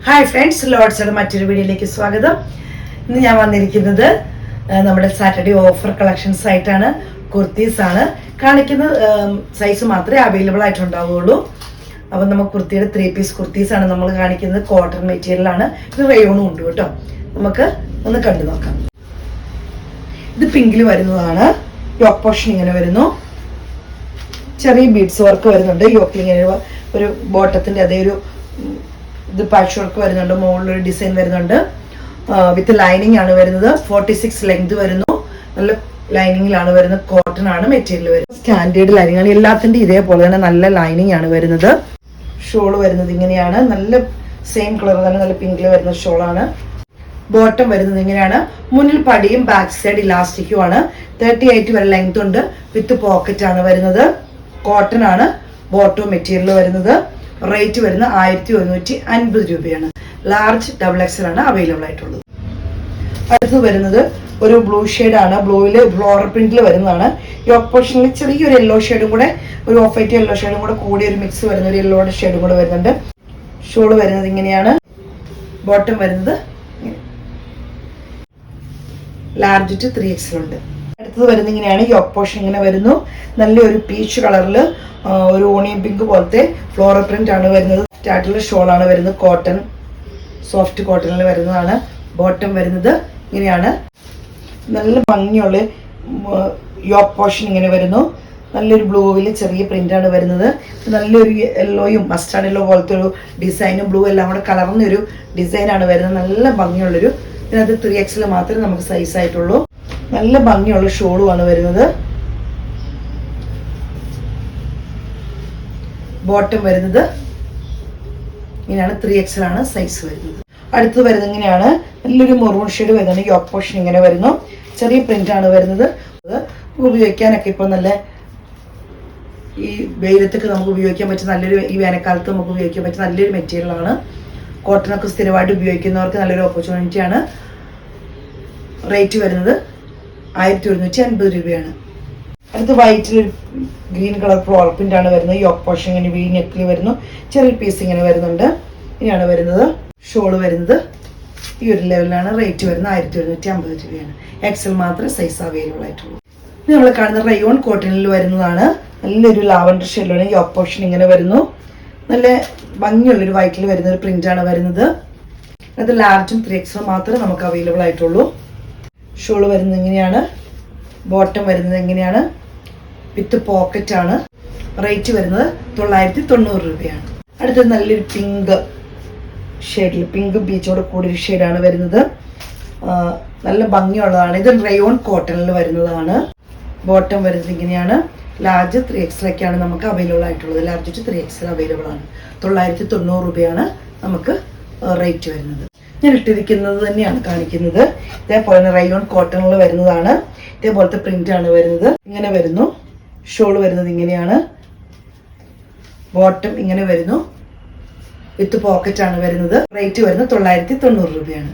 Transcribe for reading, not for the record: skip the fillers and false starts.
Hi friends, ലോഡ്സിയുടെ മറ്റൊരു വീഡിയോയിലേക്ക് സ്വാഗതം. ഇന്ന് ഞാൻ വന്നിരിക്കുന്നത് നമ്മുടെ സാറ്റർഡേ ഓഫർ കളക്ഷൻസ് ആയിട്ടാണ്. കുർത്തീസ് ആണ് കാണിക്കുന്നത്. സൈസ് മാത്രമേ അവൈലബിൾ ആയിട്ടുണ്ടാവുകയുള്ളൂ. അപ്പം നമുക്ക് കുർത്തിയുടെ 3 പീസ് കുർത്തീസ് ആണ് നമ്മൾ കാണിക്കുന്നത്. കോട്ടൺ മെറ്റീരിയലാണ്. ഇത് റയോണും ഉണ്ട് കേട്ടോ. നമുക്ക് ഒന്ന് കണ്ടു നോക്കാം. ഇത് പിങ്കിൽ വരുന്നതാണ്. യോക്ക് പോർഷൻ ഇങ്ങനെ വരുന്നു. ചെറിയ ബീഡ്സ് വർക്ക് വരുന്നുണ്ട്. യോക്കിൽ ഇങ്ങനെ ഒരു ബോട്ടത്തിന്റെ അതേ ഒരു ഇത് പാച്ച് വർക്ക് വരുന്നുണ്ട്. മുകളിലൊരു ഡിസൈൻ വരുന്നുണ്ട്. വിത്ത് ലൈനിങ് ആണ് വരുന്നത്. 46 ലെങ്ത് വരുന്നു. നല്ല ലൈനിങ്ങിലാണ് വരുന്നത്. കോട്ടൺ ആണ് മെറ്റീരിയൽ വരുന്നത്. സ്റ്റാൻഡേർഡ് ലൈനിങ് ആണ്. എല്ലാത്തിൻ്റെ ഇതേപോലെ തന്നെ നല്ല ലൈനിങ് ആണ് വരുന്നത്. ഷോള് വരുന്നത് ഇങ്ങനെയാണ്. നല്ല സെയിം കളർ തന്നെ നല്ല പിങ്കിൽ വരുന്ന ഷോളാണ്. ബോട്ടം വരുന്നത് ഇങ്ങനെയാണ്. മുന്നിൽ പടിയും ബാക്ക് സൈഡ് ഇലാസ്റ്റിക്കും ആണ്. 38 വരെ ലെങ്ത് ഉണ്ട്. വിത്ത് പോക്കറ്റ് ആണ് വരുന്നത്. കോട്ടൺ ആണ് ബോട്ടം മെറ്റീരിയൽ വരുന്നത്. റേറ്റ് വരുന്നത് 1150 രൂപയാണ്. ലാർജ് XXL ആണ് അവൈലബിൾ ആയിട്ടുള്ളത്. അടുത്ത് വരുന്നത് ഒരു ബ്ലൂ ആണ്. ബ്ലൂവിൽ ഫ്ലോറൽ പ്രിന്റിൽ വരുന്നതാണ്. യോക്ക് പോർഷനിൽ ചെറിയൊരു യെല്ലോ ഷെയ്ഡും കൂടെ, ഒരു ഓഫ് വൈറ്റ് യെല്ലോ ഷെയ്ഡും കൂടെ കൂടി ഒരു മിക്സ് വരുന്ന ഒരു യെല്ലോ ഷെയ്ഡും കൂടെ വരുന്നുണ്ട്. ഷോള് വരുന്നത് ഇങ്ങനെയാണ്. ബോട്ടം വരുന്നത് ലാർജ് ടു 3XL ഉണ്ട്. അടുത്തത് വരുന്നത് ഇങ്ങനെയാണ്. യോക്ക് പോർഷൻ ഇങ്ങനെ വരുന്നു. നല്ലൊരു പീച്ച് കളറിൽ ഒരു ഓണിയൻ പിങ്ക് പോലത്തെ ഫ്ലോറൽ പ്രിന്റ് ആണ് വരുന്നത്. സ്റ്റാർട്ടിലെ ഷോളാണ് വരുന്നത്. കോട്ടൺ, സോഫ്റ്റ് കോട്ടണിൽ വരുന്നതാണ്. ബോട്ടം വരുന്നത് ഇങ്ങനെയാണ്. നല്ല ഭംഗിയുള്ള യോക്ക് പോർഷൻ ഇങ്ങനെ വരുന്നു. നല്ലൊരു ബ്ലൂവിൽ ചെറിയ പ്രിന്റ് ആണ് വരുന്നത്. നല്ലൊരു യെല്ലോയും മസ്റ്റാർഡ് യെല്ലോ പോലത്തെ ഒരു ഡിസൈനും ബ്ലൂ എല്ലാം കൂടെ കലർന്നൊരു ഡിസൈനാണ് വരുന്നത്. നല്ല ഭംഗിയുള്ളൊരു, ഇതിനകത്ത് 3XL മാത്രമേ നമുക്ക് സൈസ് ആയിട്ടുള്ളൂ. നല്ല ഭംഗിയുള്ള ഷോളുമാണ് വരുന്നത്. ബോട്ടം വരുന്നത് ഇങ്ങനെയാണ്. 3XL ആണ് സൈസ് വരുന്നത്. അടുത്തത് വരുന്നത് ഇങ്ങനെയാണ്. നല്ലൊരു മെറൂൺ ഷെയ്ഡ് വരുന്നുണ്ട്. യോക്ക് പോർഷൻ ഇങ്ങനെ വരുന്നു. ചെറിയ പ്രിന്റ് ആണ് വരുന്നത്. ഉപയോഗിക്കാനൊക്കെ ഇപ്പോൾ നല്ല ഈ വെയിലത്തൊക്കെ നമുക്ക് ഉപയോഗിക്കാൻ പറ്റുന്ന നല്ലൊരു, ഈ വേനൽക്കാലത്ത് നമുക്ക് ഉപയോഗിക്കാൻ പറ്റുന്ന നല്ലൊരു മെറ്റീരിയലാണ്. കോട്ടണൊക്കെ സ്ഥിരമായിട്ട് ഉപയോഗിക്കുന്നവർക്ക് നല്ലൊരു ഓപ്പർച്യൂണിറ്റിയാണ്. റേറ്റ് വരുന്നത് 1150 രൂപയാണ്. അടുത്ത് വൈറ്റിൽ ഗ്രീൻ കളർ ഫ്ലോറൽ പ്രിന്റ് ആണ് വരുന്നത്. യോക്ക് പോർഷൻ ഇങ്ങനെ വി നെക്കിൽ വരുന്നു. ചെറിയ പീസ് ഇങ്ങനെ വരുന്നുണ്ട്. ഇങ്ങനെയാണ് വരുന്നത്. ഷോള് വരുന്നത് ഈ ഒരു ലെവലിലാണ്. റേറ്റ് വരുന്നത് 1150 രൂപയാണ്. XL മാത്രമേ സൈസ് അവൈലബിൾ ആയിട്ടുള്ളൂ. ഇത് നമ്മൾ കാണുന്ന റയോൺ കോട്ടണിൽ വരുന്നതാണ്. നല്ലൊരു ലാവൻഡർ ഷെയ്ഡിലാണ്. യോക്ക് പോർഷൻ ഇങ്ങനെ വരുന്നു. നല്ല ഭംഗിയുള്ളൊരു വൈറ്റിൽ വരുന്ന ഒരു പ്രിന്റ് ആണ് വരുന്നത്. അത് ലാർജും 3XL മാത്രമേ നമുക്ക് അവൈലബിൾ ആയിട്ടുള്ളൂ. ഷോള് വരുന്നത് ഇങ്ങനെയാണ്. ബോട്ടം വരുന്നത് എങ്ങനെയാണ്. വിത്ത് പോക്കറ്റ് ആണ്. റേറ്റ് വരുന്നത് 990 രൂപയാണ്. അടുത്തത് നല്ലൊരു പിങ്ക് ഷെയ്ഡിൽ, പിങ്ക് ബീച്ചോട് കൂടിയൊരു ഷെയ്ഡാണ് വരുന്നത്. നല്ല ഭംഗിയുള്ളതാണ്. ഇത് റയോൺ കോട്ടണിൽ വരുന്നതാണ്. ബോട്ടം വരുന്നത് ഇങ്ങനെയാണ്. ലാർജ് 3XL ഒക്കെയാണ് നമുക്ക് അവൈലബിൾ ആയിട്ടുള്ളത്. ലാർജ് ടു 3XL അവൈലബിൾ ആണ്. 990 രൂപയാണ് നമുക്ക് റേറ്റ് വരുന്നത്. ഞാൻ ഇട്ടിരിക്കുന്നത് തന്നെയാണ് കാണിക്കുന്നത്. ഇതേപോലെ തന്നെ റയോൺ കോട്ടണിൽ വരുന്നതാണ്. ഇതേപോലത്തെ പ്രിന്റ് ആണ് വരുന്നത്. ഇങ്ങനെ വരുന്നു. ഷോൾ വരുന്നത് ഇങ്ങനെയാണ്. ബോട്ടം ഇങ്ങനെ വരുന്നു. വിത്ത് പോക്കറ്റ് ആണ് വരുന്നത്. റേറ്റ് വരുന്നത് 990 രൂപയാണ്.